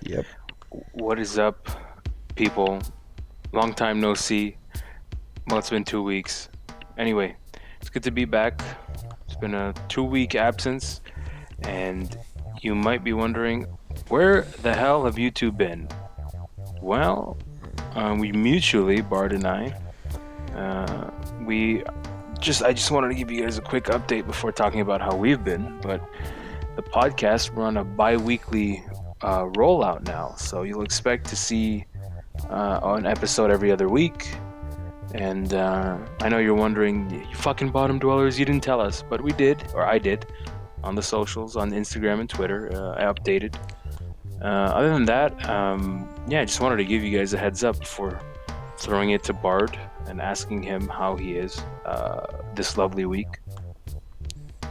Yep. What is up, people? Long time no see. Well, it's been 2 weeks. Anyway, it's good to be back. It's been a 2 week absence, and you might be wondering, where the hell have you two been? Well, we mutually, Bart and uh, we I just wanted to give you guys a quick update before talking about how we've been. But the podcast, we're on a bi weekly rollout now, so you'll expect to see an episode every other week. And I know you're wondering, you fucking bottom dwellers, you didn't tell us, but we did, or I did, on the socials, on Instagram and Twitter. I updated. Other than that, yeah, I just wanted to give you guys a heads up before throwing it to Bard and asking him how he is this lovely week.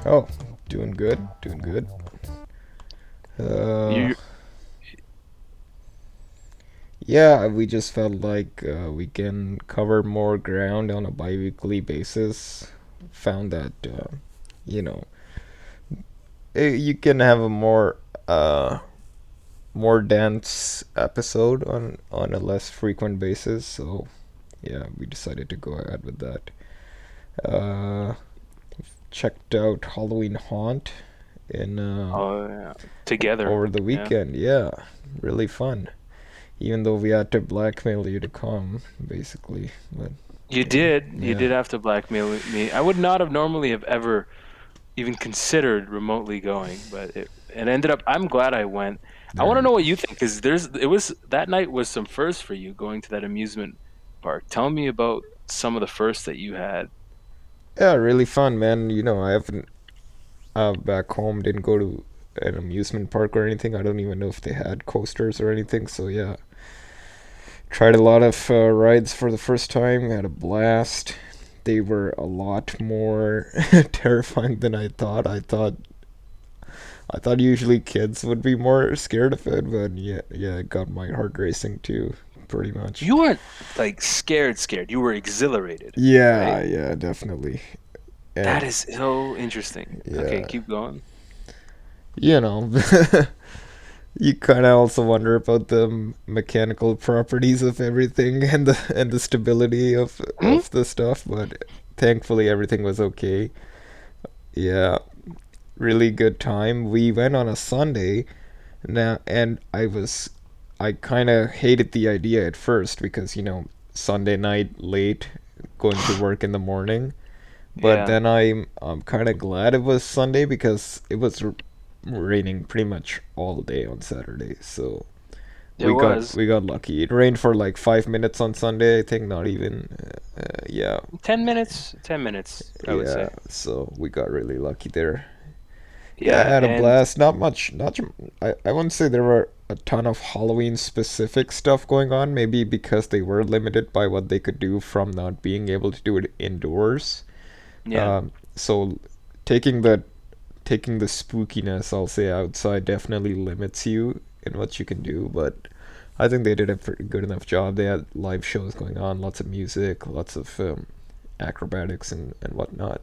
Oh, doing good. Doing good. You, Yeah, we just felt like we can cover more ground on a bi-weekly basis. Found that, you know, you can have a more dense episode on a less frequent basis. So, yeah, we decided to go ahead with that. Uh, Checked out Halloween Haunt in yeah, together, over the yeah. weekend. Yeah, really fun. Even though we had to blackmail you to come, basically. But You yeah, did have to blackmail me. I would not have normally have ever even considered remotely going, but it ended up. I'm glad I went. I want to there. know what you think, because it was that night was some first for you going to that amusement park. Tell me about some of the firsts that you had. Yeah, really fun, man. I haven't back home didn't go to an amusement park or anything. I don't even know if they had coasters or anything. So yeah, tried a lot of rides for the first time. Had a blast. They were a lot more terrifying than I thought. I thought usually kids would be more scared of it, but yeah, it got my heart racing too, pretty much. You weren't like scared. You were exhilarated, right? Yeah, yeah, definitely. That And is so interesting. Okay, yeah, keep going. you know, you kind of also wonder about the mechanical properties of everything and the stability Hmm? of the stuff, but thankfully everything was okay. Yeah, really good time. We went on a Sunday now, and I kind of hated the idea at first because Sunday night late, going to work in the morning. But Yeah, then I'm kind of glad it was Sunday because it was raining pretty much all day on Saturday. So it was we got lucky. It rained for like 5 minutes on Sunday, I think. Not even. Yeah, 10 minutes. 10 minutes, I would yeah. say. So we got really lucky there. Yeah, I Yeah, had a and blast. Not much. Not. I wouldn't say there were a ton of Halloween specific stuff going on. Maybe because they were limited by what they could do from not being able to do it indoors. yeah. So taking the taking the spookiness, I'll say, outside definitely limits you in what you can do. But I think they did a pretty good enough job. They had live shows going on, lots of music, lots of acrobatics and whatnot.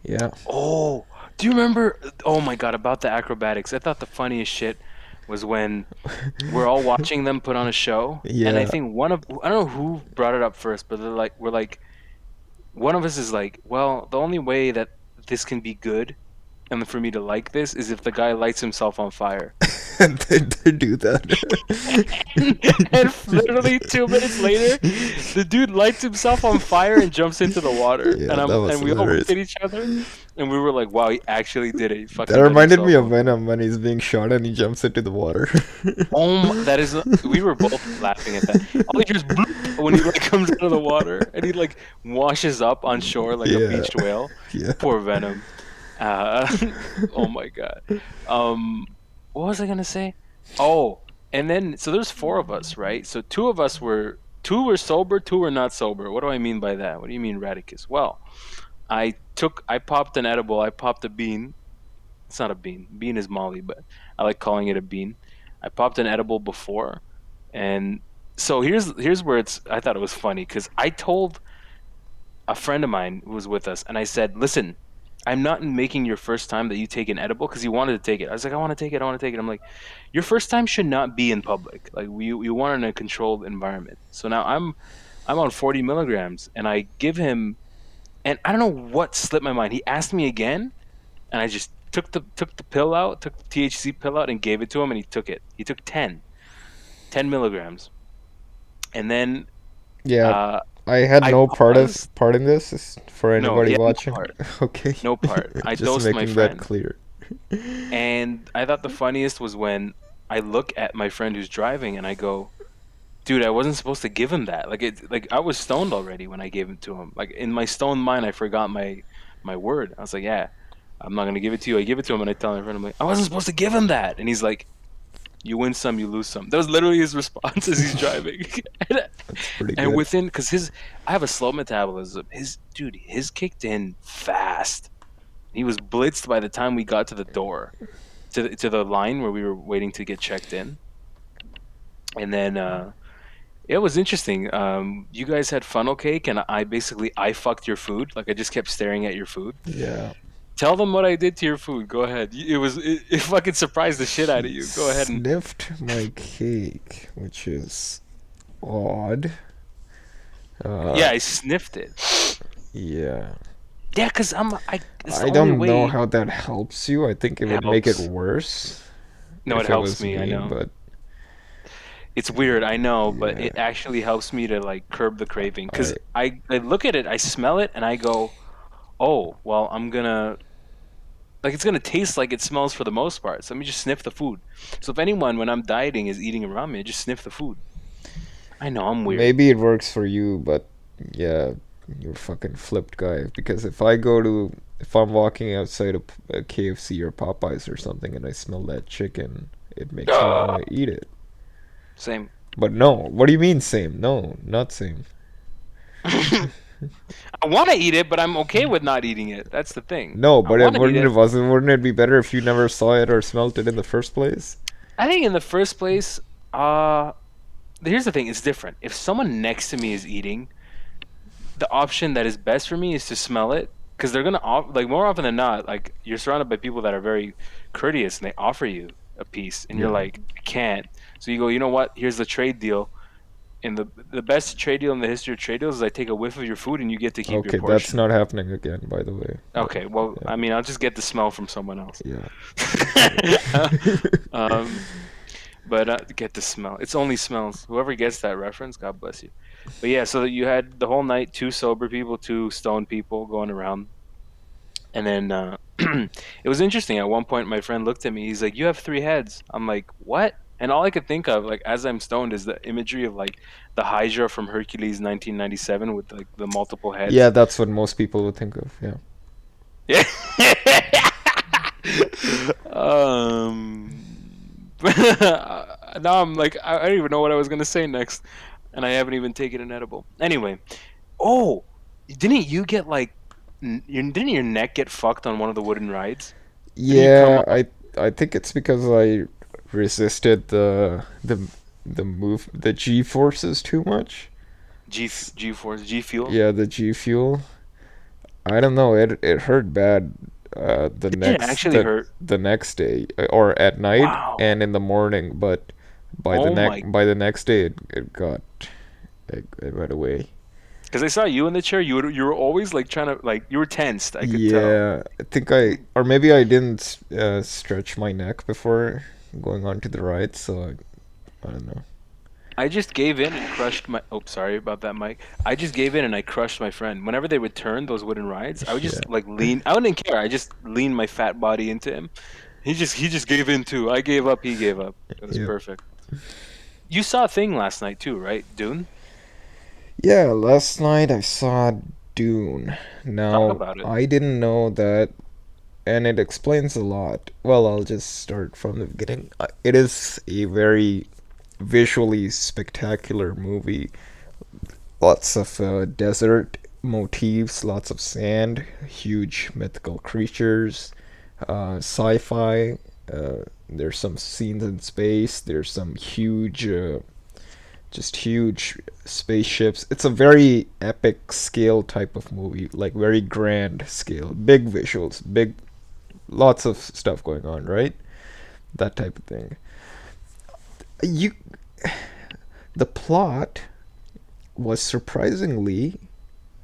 Yeah, Oh, do you remember? Oh my God, about the acrobatics. I thought the funniest shit was when we're all watching them put on a show, and I yeah. think I don't know who brought it up first, but we're like, one of us is like, well, the only way that this can be good and for me to like this is if the guy lights himself on fire. And they do that. And literally 2 minutes later, the dude lights himself on fire and jumps into the water. Yeah, that was And we all looked hilarious. at each other, and we were like, "Wow, he actually did it. He That fucking lit reminded me himself of on fire." Venom when he's being shot and he jumps into the water. That is. We were both laughing at that. All he just bloop when he like comes out of the water and he like washes up on shore like a Yeah, beached whale. yeah. Poor Venom. Uh, oh my God. Um, what was I gonna say? Oh, and then so there's four of us, right? So two were sober, two were not sober. What do I mean by that? What do you mean, Radicus? Well, I popped an edible. I popped a bean. It's not a bean. Bean is Molly, but I like calling it a bean. I popped an edible before, and so here's where I thought it was funny because I told a friend of mine who was with us, and I said, "Listen, I'm not making your first time that you take an edible because you wanted to take it. I was like, I want to take it. I want to take it. I'm like, your first time should not be in public. Like we want in a controlled environment. So now I'm on 40 milligrams, and I give him, and I don't know what slipped my mind. He asked me again, and I just took the pill out, took the THC pill out, and gave it to him, and he took it. He took 10 milligrams, and then Yeah, uh, I had I no paused. part in this for No, he anybody had no watching. part. Okay, No part. I just dosed my making that friend. clear. And I thought the funniest was when I look at my friend who's driving and I go, dude, I wasn't supposed to give him that. Like I was stoned already when I gave it to him. Like in my stoned mind, I forgot my word. I was like, yeah, I'm not gonna give it to you. I give it to him and I tell my friend, I'm like, I wasn't supposed to give him that. And he's like, you win some, you lose some. That was literally his response as he's driving. and That's pretty and good. within, because I have a slow metabolism. His kicked in fast. He was blitzed by the time we got to the door, to the line where we were waiting to get checked in. And then it was interesting. You guys had funnel cake, and I fucked your food. Like I just kept staring at your food. Yeah. Tell them what I did to your food. Go ahead. It fucking surprised the shit out of He you. Go ahead and sniffed my cake, which is odd. Uh, yeah, I sniffed it. yeah. Yeah, cause it's the I only don't know way how that helps you. I think it it would make it helps. worse No, it if it helps was me. I me, know but it's weird. I know, but yeah. it actually helps me to like curb the craving. Cause I I look at it, I smell it, and I go, oh, well, it's gonna taste like it smells for the most part. So let me just sniff the food. So if anyone when I'm dieting is eating around me, I just sniff the food. I know I'm weird. maybe it works for you, but yeah, you're fucking flipped guy. Because if I'm walking outside a KFC or Popeyes or something and I smell that chicken, it makes me want to eat it. Same. But no, what do you mean same? No, not same. I want to eat it, but I'm okay with not eating it. That's the thing. No, I but want to eat it. wouldn't it be better if you never saw it or smelt it in the first place? I think in the first place, uh, here's the thing. It's different. If someone next to me is eating, the option that is best for me is to smell it because they're gonna like more often than not. Like you're surrounded by people that are very courteous and they offer you a piece, and you're Yeah. like, I can't. So you go, you know what? Here's the trade deal. And the best trade deal in the history of trade deals is I take a whiff of your food and you get to keep your Okay, that's portion. not happening again, by the way. But Okay, well, yeah, I mean, I'll just get the smell from someone else. yeah. um, but get the smell. It's only smells. Whoever gets that reference, God bless you. But yeah, so you had the whole night, two sober people, two stoned people going around, and then it was interesting. At one point, my friend looked at me. He's like, "You have three heads." I'm like, "What?" And all I could think of, like, as I'm stoned, is the imagery of like the Hydra from Hercules 1997 with like the multiple Yeah, heads. that's what most people would think of. Yeah. Yeah. Now I'm like, I don't even know what I was gonna say next, and I haven't even taken an edible. Anyway, oh, didn't you get like, didn't your neck get fucked on one of the wooden rides? Didn't you come Yeah, up I think it's because I resisted the G forces too much. G force G fuel? Yeah, the G fuel. I don't know. It hurt bad. Did it actually hurt? The next day or at night Wow. and in the morning, but Oh my. by the next day it went away. Because I saw you in the chair. You were always like trying to like you were tensed. I could tell. Yeah, I think or maybe I didn't stretch my neck before going on to the ride, so I don't know. I just gave in and crushed my. Oh, sorry about that, Mike. I just gave in and I crushed my friend. Whenever they would turn those wooden rides, I would Yeah. just like lean. I wouldn't care. I just leaned my fat body into him. He just gave in too. I gave up. He gave up. It was Yeah. perfect. You saw a thing last night too, right? Dune. Yeah, last night I saw Dune. Talk Now, about it. I didn't know that, and it explains a lot. Well, I'll just start from the beginning. It is a very visually spectacular movie. Lots of desert motifs, lots of sand, huge mythical creatures, sci-fi. There's some scenes in space. There's some huge just huge spaceships. It's a very epic scale type of movie, like very grand scale, big visuals, big lots of stuff going on, right? That type of thing. You the plot was surprisingly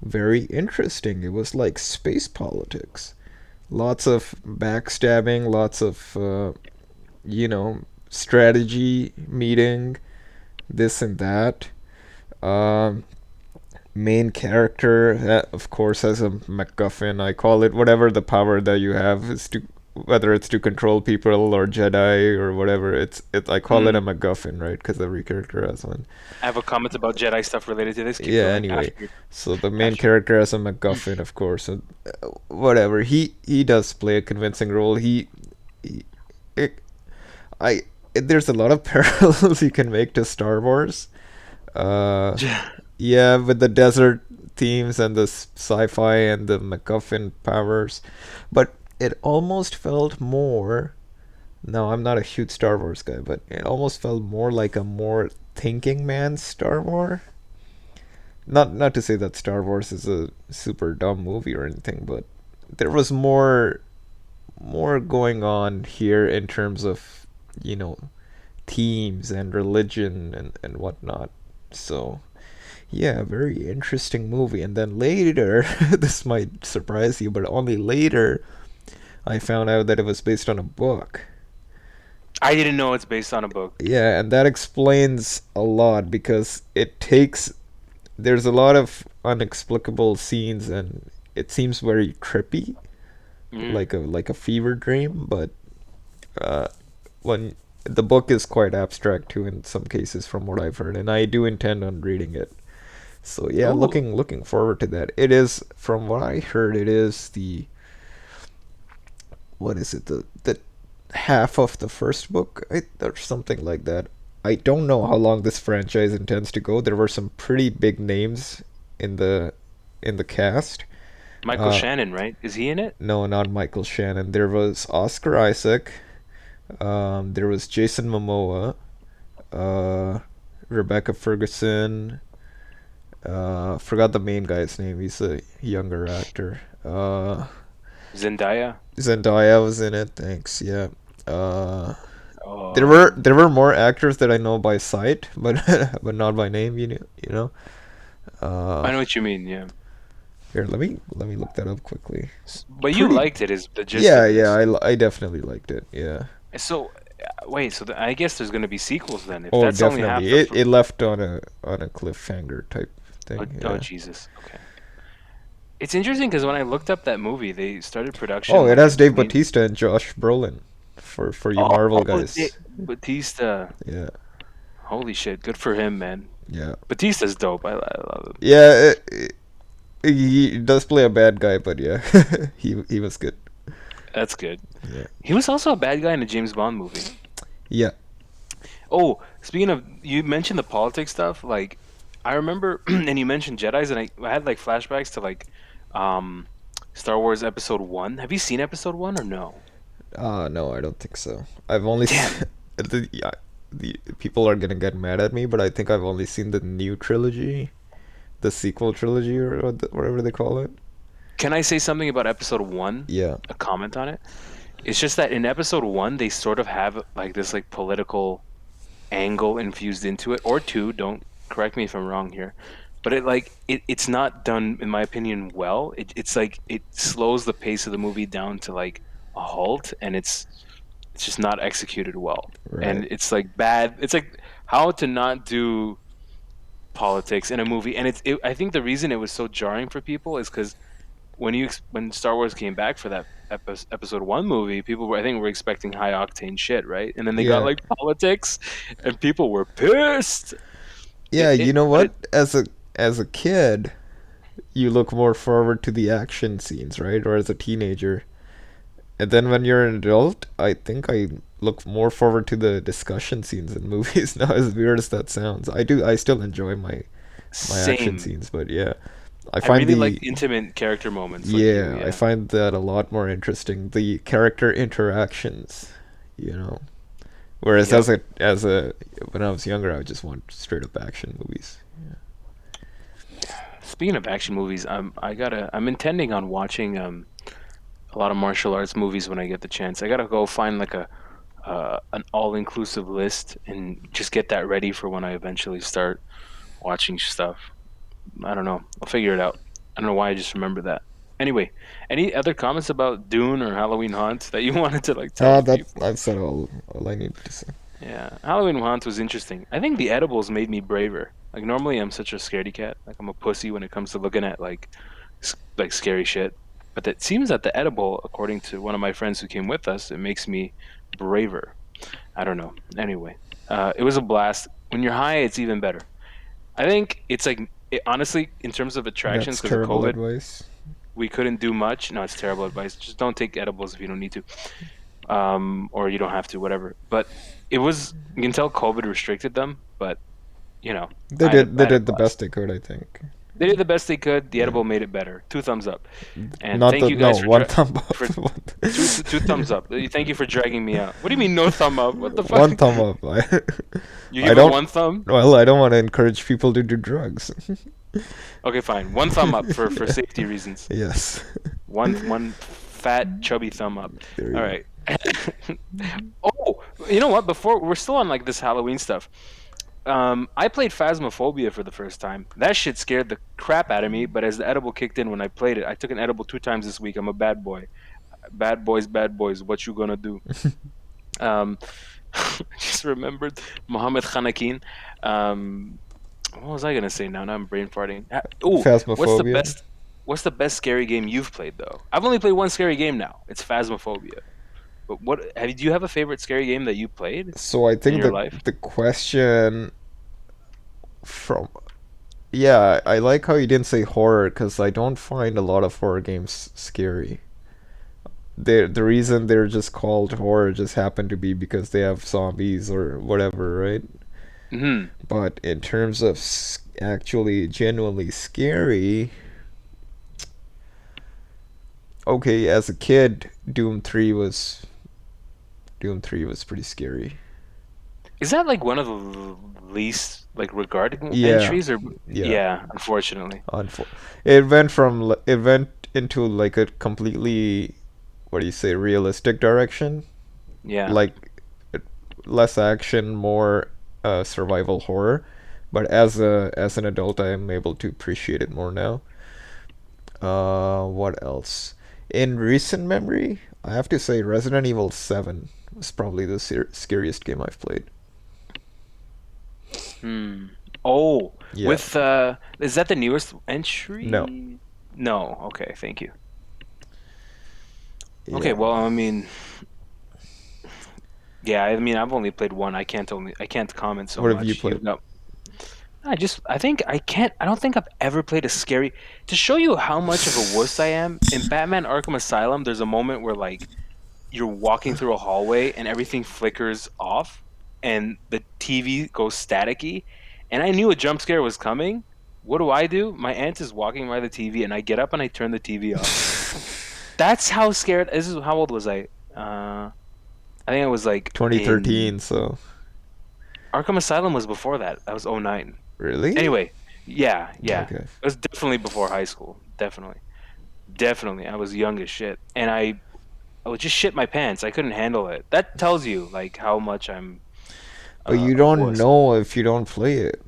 very interesting. It was like space politics. Lots of backstabbing, lots of you know, strategy meeting, this and that. Um, Main character, of course, has a MacGuffin. I call it whatever the power that you have is to, whether it's to control people or Jedi or whatever. I call it a Mm. MacGuffin, right? Because every character has one. I have a comment about Jedi stuff related to this. Keep Yeah. going Anyway, after. so the main After. character has a MacGuffin, of course. And, whatever. He does play a convincing role. He it, I there's a lot of parallels you can make to Star Wars. Uh, yeah, with the desert themes and the sci-fi and the MacGuffin powers, but it almost felt more. No, I'm not a huge Star Wars guy, but it almost felt more like a more thinking man's Star Wars. Not to say that Star Wars is a super dumb movie or anything, but there was more going on here in terms of, you know, themes and religion and whatnot. So yeah, very interesting movie. And then later, this might surprise you, but only later I found out that it was based on a book. I didn't know it's based on a book. Yeah, and that explains a lot because there's a lot of unexplicable scenes and it seems very trippy, Mm. like a fever dream, but uh when the book is quite abstract too in some cases from what I've heard, and I do intend on reading it. So yeah, Ooh, looking forward to that. It is, from what I heard, it is the, what is it, the half of the first book, or something like that. I don't know how long this franchise intends to go. There were some pretty big names in the cast. Michael Uh, Shannon, right? Is he in it? no, not Michael Shannon. There was Oscar Isaac. There was Jason Momoa. Uh, Rebecca Ferguson. Forgot the main guy's name. He's a younger actor. Zendaya. Zendaya was in it. Thanks. Yeah. Uh, Um, there were more actors that I know by sight, but but not by name. You know. Uh, I know what you mean. Yeah, Here, let me look that up quickly. but you Pretty. liked it. Is the gist Yeah, of yeah. this? I definitely liked it. Yeah. So, wait. So I guess there's gonna be sequels then. If Oh, that's only half definitely. the. It left on a cliffhanger type Oh, thing. oh Yeah. Jesus. Okay. It's interesting because when I looked up that movie, they started Oh, production it like has Dave maybe. Bautista and Josh Brolin for you Oh, Marvel Da- guys. Batista. Yeah. Holy shit. Good for him, man. Yeah. Batista's dope. I love him. Yeah. He does play a bad guy, but yeah, he was good. That's good. Yeah. He was also a bad guy in a James Bond movie. Yeah. Oh, speaking of, you mentioned the politics stuff. Like, I remember, and you mentioned Jedi's, and I had like flashbacks to like, um, Star Wars Episode One. Have you seen Episode One or no? No, I don't think so. I've only Damn. yeah, the people are gonna get mad at me, but I think I've only seen the new trilogy, the sequel trilogy, or whatever they call it. Can I say something about Episode One? Yeah. A comment on it. It's just that in Episode One, they sort of have like this like political angle infused into it, or two. Don't correct me if I'm wrong here, but it's not done, in my opinion, well. It's like it slows the pace of the movie down to like a halt, and it's just not executed well, Right. and it's like bad. It's like how to not do politics in a movie, and I think the reason it was so jarring for people is because when Star Wars came back for that episode one movie, people were, I think, were expecting high octane shit, right? And then they got Yeah. like politics, and people were pissed. Yeah. You know But it, what? As a kid, you look more forward to the action scenes, right? Or as a teenager. And then when you're an adult, I think I look more forward to the discussion scenes in movies now, as weird as that sounds. I still enjoy my action same. scenes, but yeah. I I find really like the intimate character moments, like you. Yeah, I Yeah, find that a lot more interesting. The character interactions, you know. Whereas Yep. as a when I was younger, I would just want straight up action movies. Speaking of action movies, I'm intending on watching a lot of martial arts movies when I get the chance. I gotta go find like a an all inclusive list and just get that ready for when I eventually start watching stuff. I don't know. I'll figure it out. I don't know why I just remember that. Anyway, any other comments about Dune or Halloween Haunt that you wanted to like tell the That people? I've said all I needed to say. Yeah, Halloween Haunt was interesting. I think the edibles made me braver. Like normally I'm such a scaredy cat. Like I'm a pussy when it comes to looking at like like scary shit. But it seems that the edible, according to one of my friends who came with us, it makes me braver. I don't know. Anyway, it was a blast. When you're high, it's even better. I think it's like honestly, in terms of attractions, That's because of terrible COVID, advice. we couldn't do much. No, it's terrible advice. Just don't take edibles if you don't need to, or you don't have to, whatever. But it was you can tell COVID restricted them, but you know, They I had a did the blast. best they could, I think. They did the best they could. The Yeah. edible made it better. Two thumbs up. And Not thank the you no guys one thumb for up. two thumbs up. Thank you for dragging me out. What do you mean no thumb up? What the fuck? One thumb up. You I give it don't. one thumb? Well, I don't want to encourage people to do drugs. Okay, fine. One thumb up for safety reasons. Yes. One fat chubby thumb up. There All you right. Oh, you know what? Before we're still on like this Halloween stuff. I played Phasmophobia for the first time. That shit scared the crap out of me. But as the edible kicked in when I played it, I took an edible 2 times this week. I'm a bad boy. Bad boys, bad boys. What you gonna do? Um, I just remembered Mohammed Khanakin. Um, what was I gonna say now? Now I'm brain farting. Oh, what's the Phasmophobia. best? What's the best scary game you've played though? I've only played one scary game now. It's Phasmophobia. But do you have a favorite scary game that you played So I in think your that life? the question from yeah, I like how you didn't say horror because I don't find a lot of horror games scary. The reason they're just called horror just happen to be because they have zombies or whatever, right? Hmm. But in terms of actually genuinely scary, okay, as a kid, Doom 3 was pretty scary. Is that like one of the least like regarded Yeah, entries, or yeah. yeah? Unfortunately, Unfo- it went into like a completely what do you say realistic direction, yeah. like less action, more survival horror. But as an adult, I am able to appreciate it more now. What else? In recent memory, I have to say Resident Evil 7 was probably the scariest game I've played. Hmm. Oh, Yeah. with is that the newest No. entry? No. Okay. Thank you. Okay. Yeah. Well, I mean, yeah. I mean, I've only played one. I can't comment so What have you much. played? You've got. I think I can't. I don't think I've ever played a scary. To show you how much of a wuss I am, in Batman Arkham Asylum, there's a moment where like you're walking through a hallway and everything flickers off and the TV goes staticky. And I knew a jump scare was coming. What do? My aunt is walking by the TV and I get up and I turn the TV off. That's how scared. This is how old was I? I think I was like in 2013, so Arkham Asylum was before that. That was '09. really? Anyway, yeah, yeah. Okay. It was definitely before high school. Definitely. Definitely. I was young as shit. And I would just shit my pants. I couldn't handle it. That tells you like how much I'm But you a don't wuss. know if you don't play it.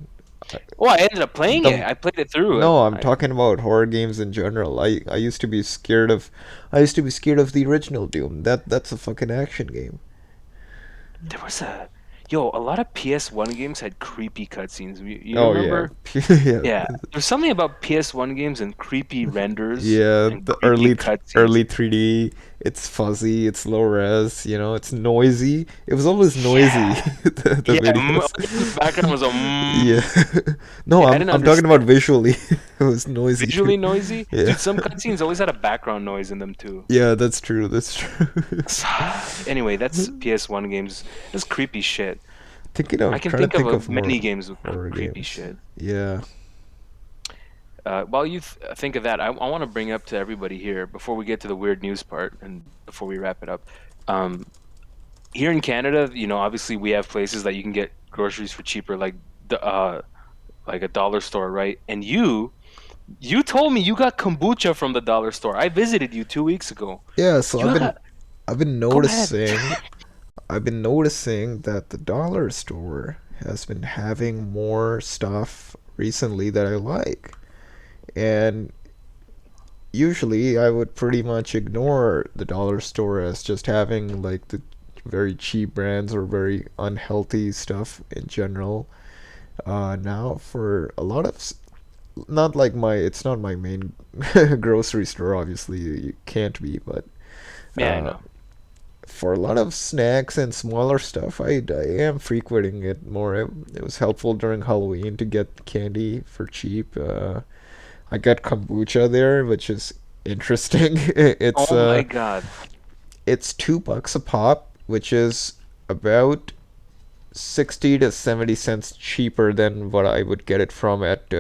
Well, I ended up playing it. The I played it through. No, I'm talking about horror games in general. I used to be scared of I used to be scared of the original Doom. That's a fucking action game. There was a lot of PS1 games had creepy cutscenes. You Oh yeah. remember? Yeah. Yeah, there's something about PS1 games and creepy renders Yeah, and the creepy cutscenes. early 3D, it's fuzzy, it's low res, it's noisy. It was always noisy, Yeah, the yeah. videos. The background was a Yeah. No, yeah. I didn't I'm talking understand. about visually. It was noisy. Visually noisy, Yeah. dude. Some cutscenes always had a background noise in them too. Yeah, that's true. That's true. Anyway, that's PS1 games. That's creepy shit. I can Trying to think of think of more many games with horror creepy games. shit. Yeah. While you think of that, I want to bring up to everybody here before we get to the weird news part and before we wrap it up. Um, here in Canada, obviously we have places that you can get groceries for cheaper, like a dollar store, right? And you told me you got kombucha from the dollar store. I visited you 2 weeks ago. Yeah, so You got I've been Go ahead. noticing that the dollar store has been having more stuff recently that I like. And usually I would pretty much ignore the dollar store as just having like the very cheap brands or very unhealthy stuff in general. Now for a lot of not like my it's not my main grocery store, obviously you can't be, but Yeah, I uh, know. for a lot of snacks and smaller stuff, I am frequenting it more. It was helpful during Halloween to get candy for cheap. I got kombucha there, which is interesting. Oh my God. It's $2 a pop, which is about 60 to 70 cents cheaper than what I would get it from at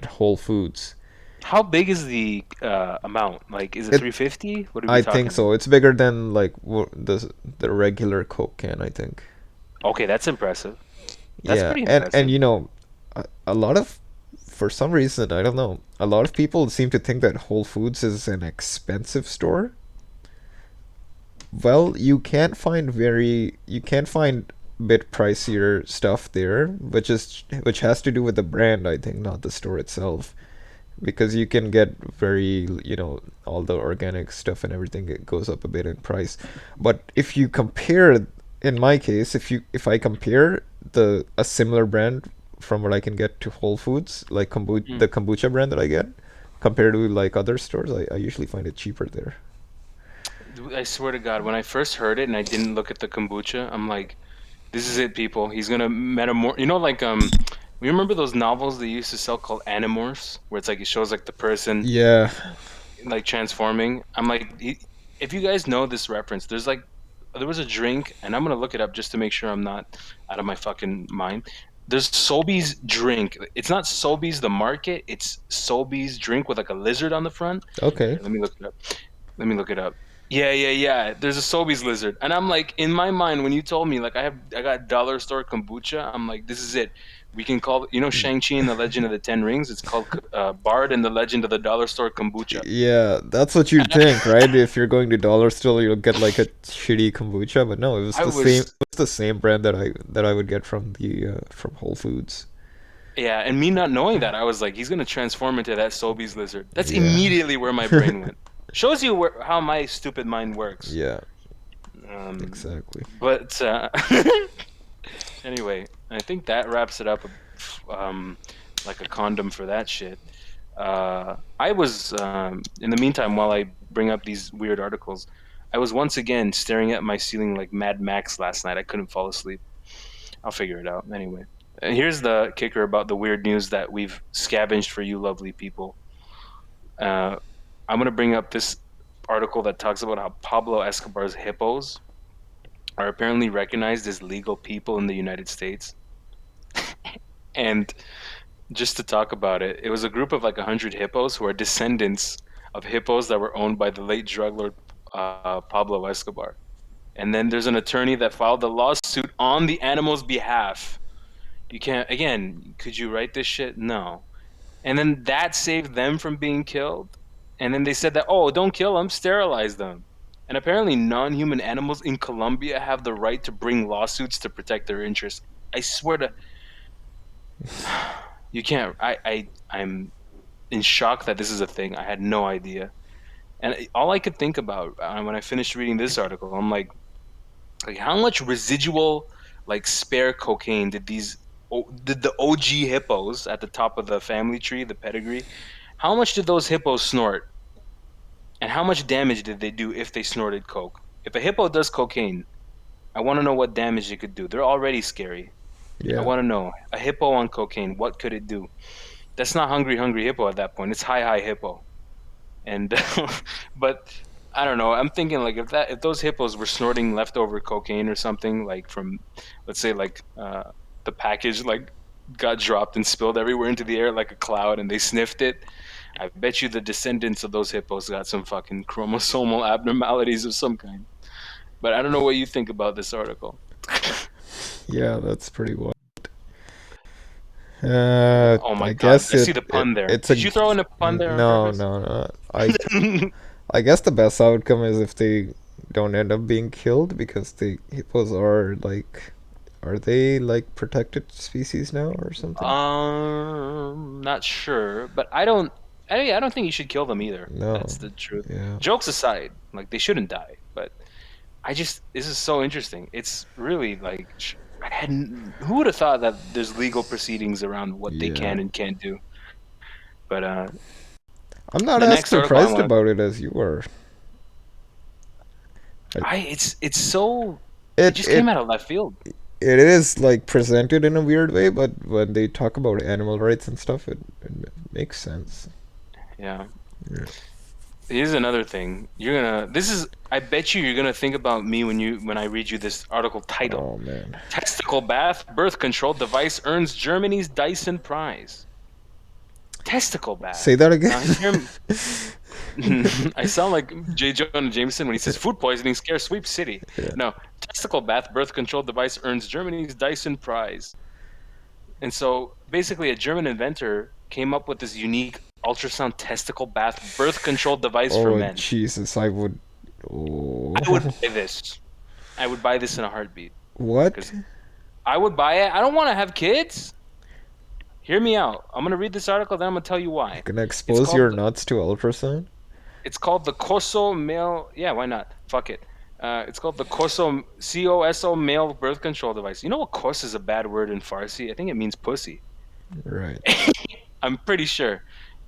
Whole Foods. How big is the amount? Like, is it It 350? What are we I think talking so. about? It's bigger than like the regular Coke can, I think. Okay, that's impressive. That's Yeah, pretty and impressive. a lot of for some reason, I don't know, a lot of people seem to think that Whole Foods is an expensive store. Well, you can't find bit pricier stuff there, which has to do with the brand, I think, not the store itself. Because you can get very, all the organic stuff and everything, it goes up a bit in price. But if you compare, in my case, if I compare the a similar brand from what I can get to Whole Foods, like Mm. the kombucha brand that I get, compared to like other stores, I usually find it cheaper there. I swear to God, when I first heard it and I didn't look at the kombucha, I'm like, this is it, people. He's gonna metamorph. You remember those novels they used to sell called Animorphs, where it's like it shows like the person Yeah. like transforming. I'm like, if you guys know this reference, there was a drink, and I'm gonna look it up just to make sure I'm not out of my fucking mind. There's Sobeys drink. It's not Sobeys the market. It's Sobeys drink with like a lizard on the front. Okay. Here, let me look it up. Let me look it up. Yeah, yeah, yeah. There's a Sobeys lizard, and I'm like, in my mind, when you told me like I got dollar store kombucha, I'm like, this is it. We can call it, Shang-Chi and the Legend of the Ten Rings. It's called Bard and the Legend of the Dollar Store Kombucha. Yeah, that's what you'd think, right? If you're going to dollar store, you'll get like a shitty kombucha, but no, I was, it was the same brand that I would get from the from Whole Foods. yeah, and me not knowing that, I was like, he's gonna transform into that Sobeys lizard. That's Yeah. immediately where my brain went. Shows you how my stupid mind works. Yeah, Um, exactly. but anyway, I think that wraps it up. Like a condom for that shit. I was, in the meantime, while I bring up these weird articles, I was once again staring at my ceiling like Mad Max last night. I couldn't fall asleep. I'll figure it out anyway. And here's the kicker about the weird news that we've scavenged for you, lovely people. Uh, I'm gonna bring up this article that talks about how Pablo Escobar's hippos are apparently recognized as legal people in the United States. And just to talk about it, it was a group of like 100 hippos who are descendants of hippos that were owned by the late drug lord Pablo Escobar. And then there's an attorney that filed a lawsuit on the animals' behalf. You can't, again, could you write this shit? No. And then that saved them from being killed. And then they said that, oh, don't kill them, sterilize them. And apparently, non human animals in Colombia have the right to bring lawsuits to protect their interests. I swear to. You can't. I'm in shock that this is a thing. I had no idea. And all I could think about when I finished reading this article, I'm like how much residual, like spare cocaine did the OG hippos at the top of the family tree, the pedigree, how much did those hippos snort, and how much damage did they do if they snorted coke? If a hippo does cocaine, I want to know what damage it could do. They're already scary. I Yeah. want to know a hippo on cocaine. What could it do? That's not hungry hippo at that point. It's high hippo. And but I don't know. I'm thinking like if those hippos were snorting leftover cocaine or something like from, let's say like the package like got dropped and spilled everywhere into the air like a cloud and they sniffed it, I bet you the descendants of those hippos got some fucking chromosomal abnormalities of some kind. But I don't know what you think about this article. Yeah, that's pretty wild. Oh my I god, guess I see the pun there. it's a Did you throw in a pun there on no, purpose? no, no. I guess the best outcome is if they don't end up being killed because the hippos are like, are they like protected species now or something? Not sure, but I don't think you should kill them either. No. That's the truth. Yeah. Jokes aside, like they shouldn't die, but this is so interesting. It's really like who would have thought that there's legal proceedings around what they Yeah. can and can't do. But I'm not the as next article I surprised want about it as you are. I, I it's so it it just came it out of left field. it is like presented in a weird way, but when they talk about animal rights and stuff, it makes sense. Yeah. Yeah. Here's another thing. I bet you're gonna think about me when I read you this article title. Oh man. Testicle bath birth control device earns Germany's Dyson Prize. Testicle Say bath. that again. Now hear I sound like J. Jonah Jameson when he says food poisoning scares sweep city. Yeah. No, testicle bath birth control device earns Germany's Dyson Prize. And so basically, a German inventor came up with this unique ultrasound testicle bath birth control device for Oh men. Jesus, I would. Oh. I would buy this. I would buy this in a heartbeat What? because I would buy it. I don't want to have kids. Hear me out. I'm gonna read this article, then I'm gonna tell you why. Gonna It's expose your called nuts to ultrasound? it's called the Coso male. Yeah, why not? Fuck it. It's called the Coso male birth control device. You know what? Kos is a bad word in Farsi. I think it means pussy. Right. I'm pretty sure.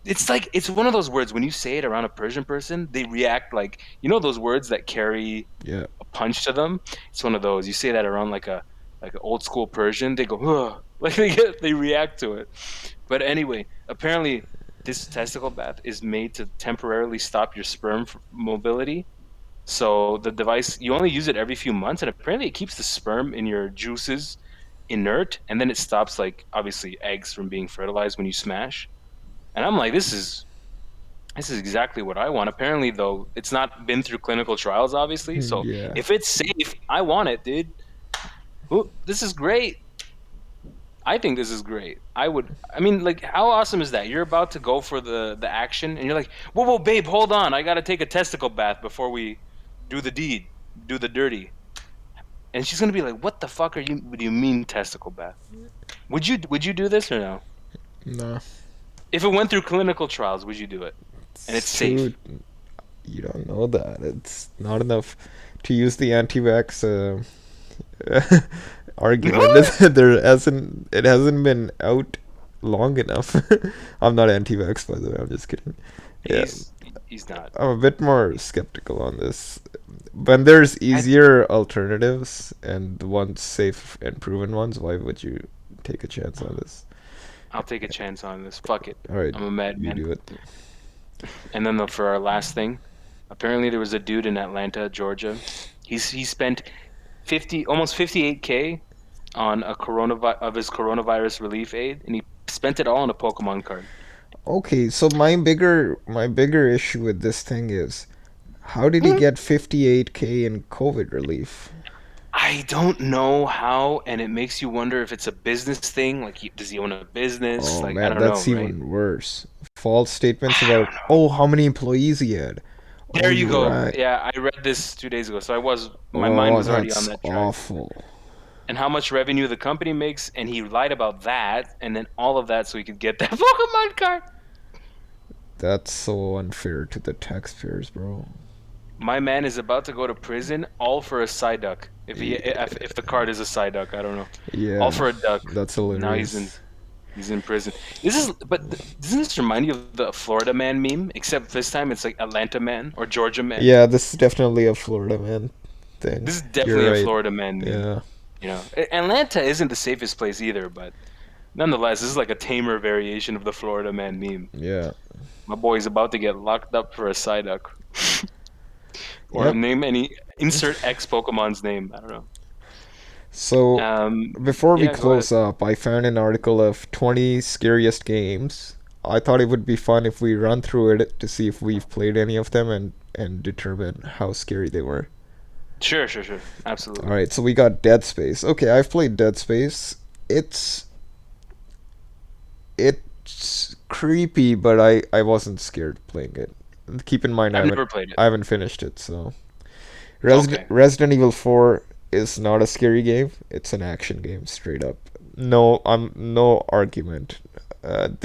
It's one of those words when you say it around a Persian person, they react like those words that carry Yeah. a punch to them. It's one of those. You say that around like an old school Persian, they go ugh. Like they react to it. But anyway, apparently this testicle bath is made to temporarily stop your sperm mobility. So the device you only use it every few months, and apparently it keeps the sperm in your juices inert, and then it stops like obviously eggs from being fertilized when you smash. And I'm like, this is exactly what I want. Apparently, though, it's not been through clinical trials, obviously. So Yeah. if it's safe, I want it, dude. Ooh, this is great. I think this is great. I mean, like, how awesome is that? You're about to go for the action, and you're like, whoa, babe, hold on. I got to take a testicle bath before we do the deed, do the dirty. And she's gonna be like, what the fuck what do you mean testicle bath? Would you do this or no? No. If it went through clinical trials, would you do it? And it's It's too. safe. You don't know that. It's not enough to use the anti-vax argument. There hasn't. It hasn't been out long enough. I'm not anti-vax, by the way. I'm just kidding. Yeah. He's he's not. I'm a bit more skeptical on this. When there's I easier alternatives and the ones safe and proven ones, why would you take a chance on this? I'll take a chance on this. Fuck it. All right, I'm a you madman. do it. And then for our last thing, apparently there was a dude in Atlanta, Georgia. He spent 58K on a of his coronavirus relief aid, and he spent it all on a Pokemon card. Okay, so my bigger issue with this thing is, how did he get 58K in COVID relief? I don't know how, and it makes you wonder if it's a business thing. Like, does he own a business? Oh Like, I man, don't know, that's right? even worse. False statements I about, don't know. oh, how many employees he had. Oh, There you you're go. right. Yeah, I read this 2 days ago, so my mind Oh, was already on that's that track. awful. And how much revenue the company makes, and he lied about that, and then all of that so he could get that Pokemon card. That's so unfair to the taxpayers, bro. My man is about to go to prison, all for a Psyduck. Yeah, If the card is a Psyduck, I don't know. All yeah, for a duck. that's Now hilarious. he's in prison. Doesn't this remind you of the Florida man meme? Except this time it's like Atlanta man or Georgia man. Yeah, this is definitely a Florida man thing. This is You're definitely a right. Florida man meme. Yeah, Atlanta isn't the safest place either, but nonetheless, this is like a tamer variation of the Florida man meme. yeah, My boy's about to get locked up for a Psyduck. Or yep. name any insert X Pokemon's name. I don't know. So, before we Yeah, go ahead. close up, I found an article of 20 scariest games. I thought it would be fun if we run through it to see if we've played any of them and determine how scary they were. Sure, sure, sure. All Absolutely. right, so we got Dead Space. Okay, I've played Dead Space. It's it's creepy, but I wasn't scared playing it. Keep in mind I've never played it. I haven't finished it, so Okay. Resident Evil 4 is not a scary game. It's an action game, straight up. No, no argument.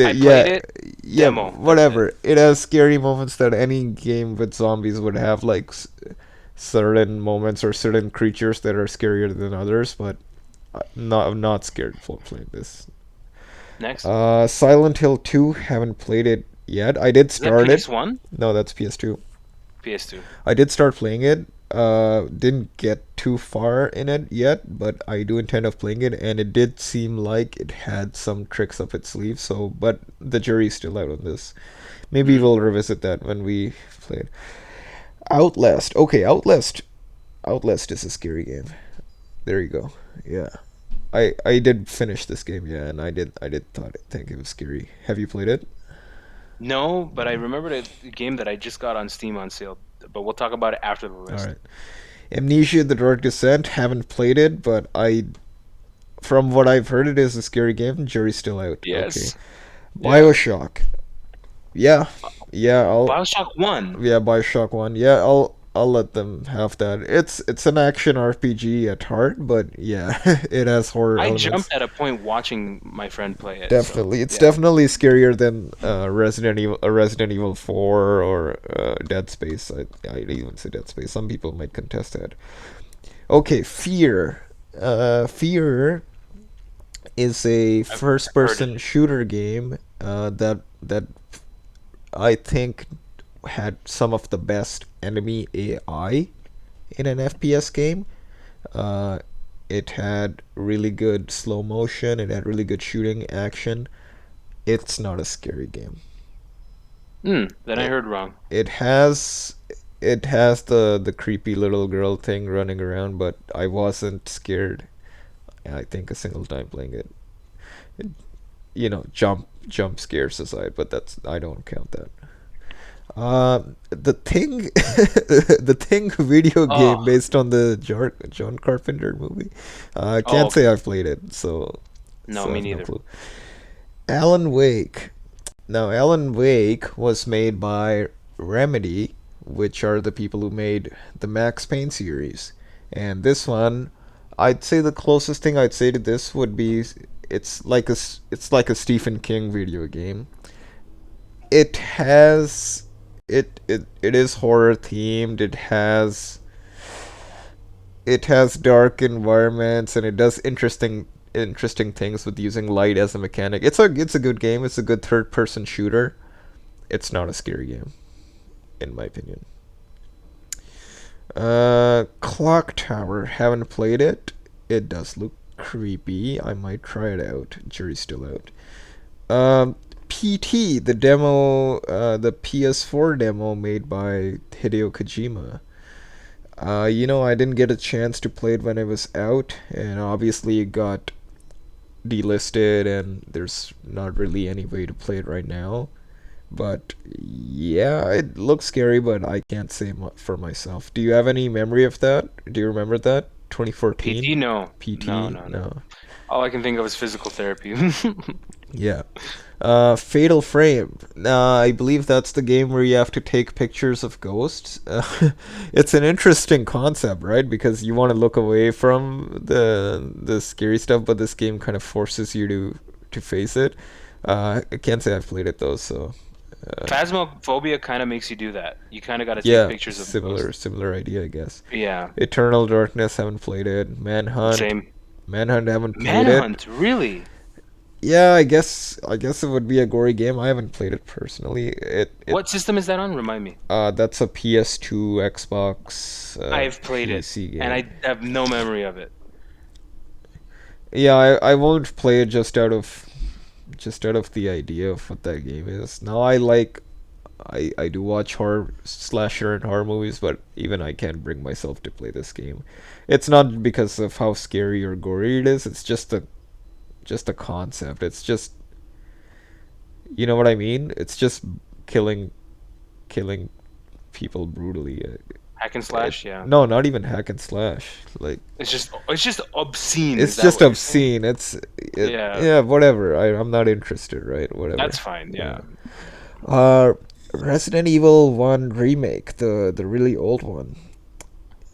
I played Yeah, it. yeah, Demo. That's it. whatever. It has scary moments that any game with zombies would have, like certain moments or certain creatures that are scarier than others. But I'm not scared for playing this. Next. Silent Hill 2, haven't played it yet. I did Is that start it. PS1? No, that's PS2. PS2. I did start playing it. Didn't get too far in it yet, but I do intend of playing it, and it did seem like it had some tricks up its sleeve. So, but the jury's still out on this. Maybe Mm. we'll revisit that when we play it. Outlast. Okay, Outlast. Outlast is a scary game. There you go. Yeah. I did finish this game, yeah, and I did think it was scary. Have you played it? No, but I remember the game that I just got on Steam on sale. But we'll talk about it after the All list. right. Amnesia: The Dark Descent. Haven't played it, but from what I've heard, it is a scary game. Jury's still out. Okay. Yes. Yeah. Bioshock. Yeah, yeah. Bioshock 1. Yeah, Bioshock One. Yeah, I'll let them have that. It's an action RPG at heart, but yeah, it has horror I elements. jumped at a point watching my friend play it. So, Definitely, it's yeah. definitely scarier than Resident Evil 4 or Dead Space. I'd even say Dead Space. Some people might contest that. Okay, Fear. Fear is a I've heard it. first-person shooter game that I think had some of the best enemy AI in an FPS game. Uh, it had really good slow motion. It had really good shooting action. It's not a scary game. Then I It heard wrong. it has it has the creepy little girl thing running around, but I wasn't scared. I think a single time playing it. it jump scares aside, but that's I don't count that. The Thing, the Thing video Oh, game based on the John Carpenter movie. I oh, can't say okay. I've played it, No, so I me have no neither. clue. Alan Wake. Now, Alan Wake was made by Remedy, which are the people who made the Max Payne series. And this one, I'd say the closest thing I'd say to this would be it's like a Stephen King video game. It has it is horror themed. It has dark environments, and it does interesting things with using light as a mechanic. It's a good game. It's a good third person shooter. It's not a scary game, in my opinion. Clock Tower. Haven't played it. It does look creepy. I might try it out. Jury's still out. PT, the demo, the PS4 demo made by Hideo Kojima. I didn't get a chance to play it when it was out, and obviously it got delisted, and there's not really any way to play it right now. But yeah, it looks scary, but I can't say for myself. Do you have any memory of that? Do you remember that? PT? 2014? No, no, PT? no, no. No. All I can think of is physical therapy. Yeah. Fatal Frame. I believe that's the game where you have to take pictures of ghosts. It's an interesting concept, right? Because you want to look away from the scary stuff, but this game kind of forces you to face it. I can't say I've played it though, so Phasmophobia kind of makes you do that. You kind of got to take yeah, pictures of the similar ghost. similar idea, I guess. Yeah, Eternal Darkness, haven't played it. same. Manhunt, haven't played it. Manhunt, really? Yeah, I guess it would be a gory game. I haven't played it personally. It What system is that on? Remind me. That's a PS2, Xbox, I've played it, PC and game. I have no memory of it. Yeah, I won't play it just out of the idea of what that game is. Now I do watch horror slasher and horror movies, but even I can't bring myself to play this game. It's not because of how scary or gory it is. It's just the concept. It's just you know what I mean. It's just killing killing people brutally. Hack and slash, yeah. No, not even hack and slash. Like It's just obscene. Is it's that just what you're saying? obscene. Yeah, Yeah, whatever. I'm not interested, right? that's Whatever. fine. Yeah. Yeah. Uh, Resident Evil 1 remake, the really old one.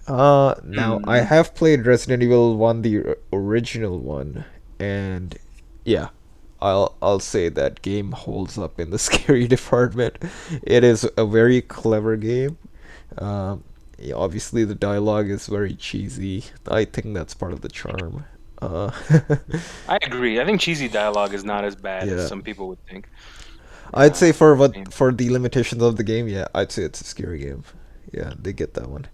Now I Hmm. have played Resident Evil 1, the original one, and yeah, I'll say that game holds up in the scary department. It is a very clever game. Yeah, obviously the dialogue is very cheesy. I think that's part of the charm. Uh, I agree. I think cheesy dialogue is not as bad as yeah, some people would think. I'd Yeah. say Same. for the limitations of the game, yeah, I'd say it's a scary game. Yeah, they get that one.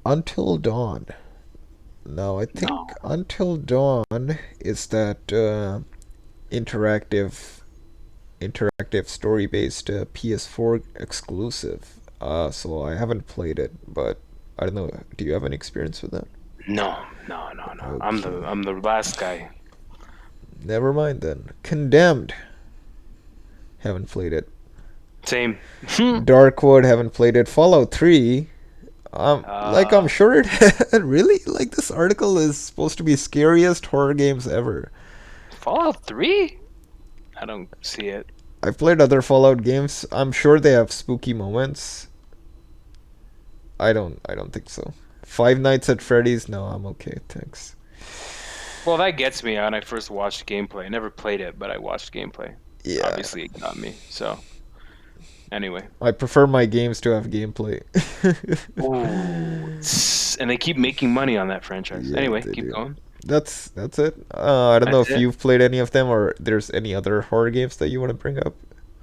Until Dawn. Now I think No. Until Dawn is that interactive story based PS4 exclusive. So I haven't played it, but I don't know. Do you have any experience with that? No. No. No. No. I'm the Okay. I'm the last guy. Never mind then. Condemned. Haven't played it. Same. Darkwood. Haven't played it. Fallout 3. Like I'm uh, sure it really like this article is supposed to be scariest horror games ever. Fallout 3? I don't see it. I've played other Fallout games. I'm sure they have spooky moments. I don't think so. Five Nights at Freddy's? No, I'm okay, thanks. Well, that gets me when I first watched gameplay. I never played it, but I watched gameplay. Yeah. Obviously, it got me. So, anyway. I prefer my games to have gameplay. Ooh. And they keep making money on that franchise. Yeah, Anyway, they keep do. going. That's it. I don't know That's if it. you've played any of them or there's any other horror games that you want to bring up.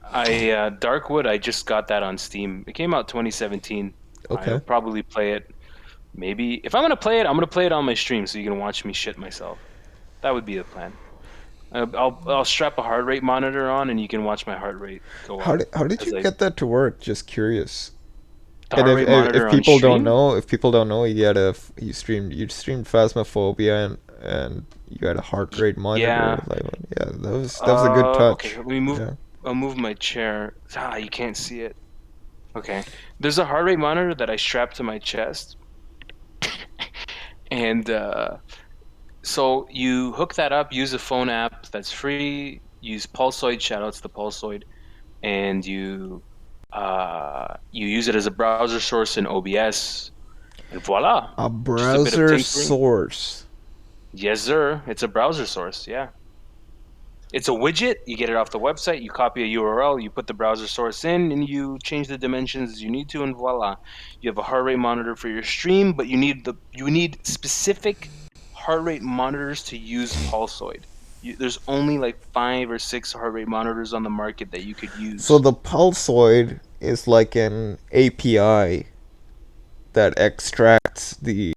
Darkwood, I just got that on Steam. It came out 2017. I'll Okay. probably play it. Maybe if I'm gonna play it, I'm gonna play it on my stream so you can watch me shit myself. That would be the plan. I'll strap a heart rate monitor on and you can watch my heart rate go up How did as you I get that to work? Just curious. the And heart rate if monitor on people don't stream. know, you streamed Phasmophobia and you had a heart rate monitor. Yeah. Like, yeah, that was a good Okay. touch. Let me move. Yeah. I'll move my chair. You can't see it. Okay. There's a heart rate monitor that I strap to my chest, and so you hook that up. Use a phone app that's free. Use Pulsoid. Shout out to the Pulsoid, and you use it as a browser source in OBS, and voila, A just a bit of browser tinkering. source. Yes, sir. It's a browser source. Yeah. It's a widget. You get it off the website. You copy a URL. You put the browser source in, and you change the dimensions as you need to, and voila, you have a heart rate monitor for your stream. But you need specific heart rate monitors to use Pulsoid. There's only like 5 or 6 heart rate monitors on the market that you could So use. the pulsoid is like an API that extracts the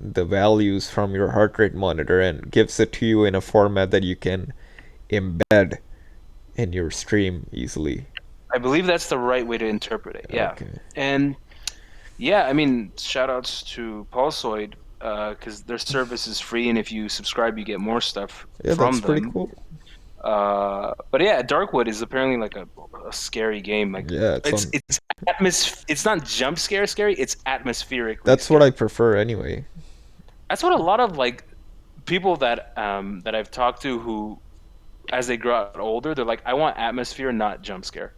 values from your heart rate monitor and gives it to you in a format that you can embed in your stream easily. I believe that's the right way to interpret it. Yeah, Okay. and yeah, I mean, shout outs to Pulsoid because their service is free, and if you subscribe, you get more stuff Yeah, that's from pretty them. cool. But yeah, Darkwood is apparently like a scary game. Like Yeah, it's on. it's not jump scary. It's atmospherically That's what I scary. prefer anyway. That's what a lot of like people that I've talked to who, as they grow out older, they're like, I want atmosphere, not jump scare.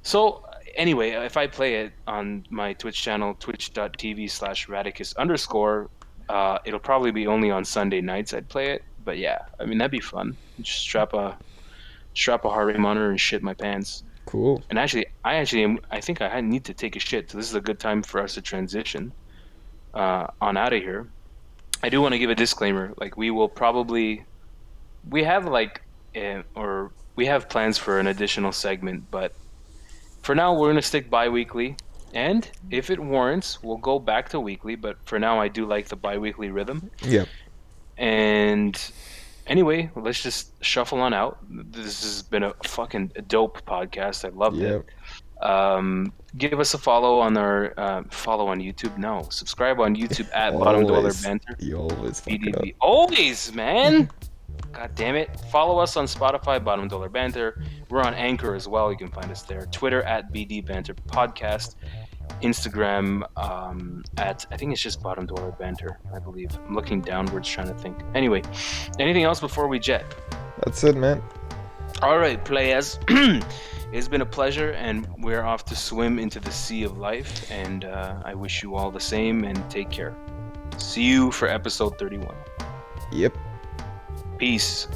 So anyway, if I play it on my Twitch channel, twitch.tv/radicus_, it'll probably be only on Sunday nights I'd play it. But yeah, I mean that'd be fun. Just strap a heart rate monitor and shit my pants. Cool. And I think I need to take a shit. So this is a good time for us to transition on out of here. I do want to give a disclaimer. Like we have or we have plans for an additional segment, but for now we're gonna stick bi-weekly. And if it warrants, we'll go back to weekly. But for now, I do like the bi-weekly rhythm. Yep. And anyway, let's just shuffle on out. This has been a fucking dope podcast. I loved it. Yep. Give us a follow on our follow on YouTube. No, subscribe on YouTube at Bottom Dweller Always. Banter. You always fuck it up. BDB. Always, man. God damn it. Follow us on Spotify, Bottom Dollar Banter. We're on Anchor as well. You can find us there. Twitter at BD Banter Podcast. Instagram at, I think it's just bottom Dweller Banter, I believe. I'm looking downwards trying to think. Anyway, anything else before we jet? That's it, man. All right, players. It's been a pleasure, and we're off to swim into the sea of life. And I wish you all the same, and take care. See you for episode 31. Yep. Peace.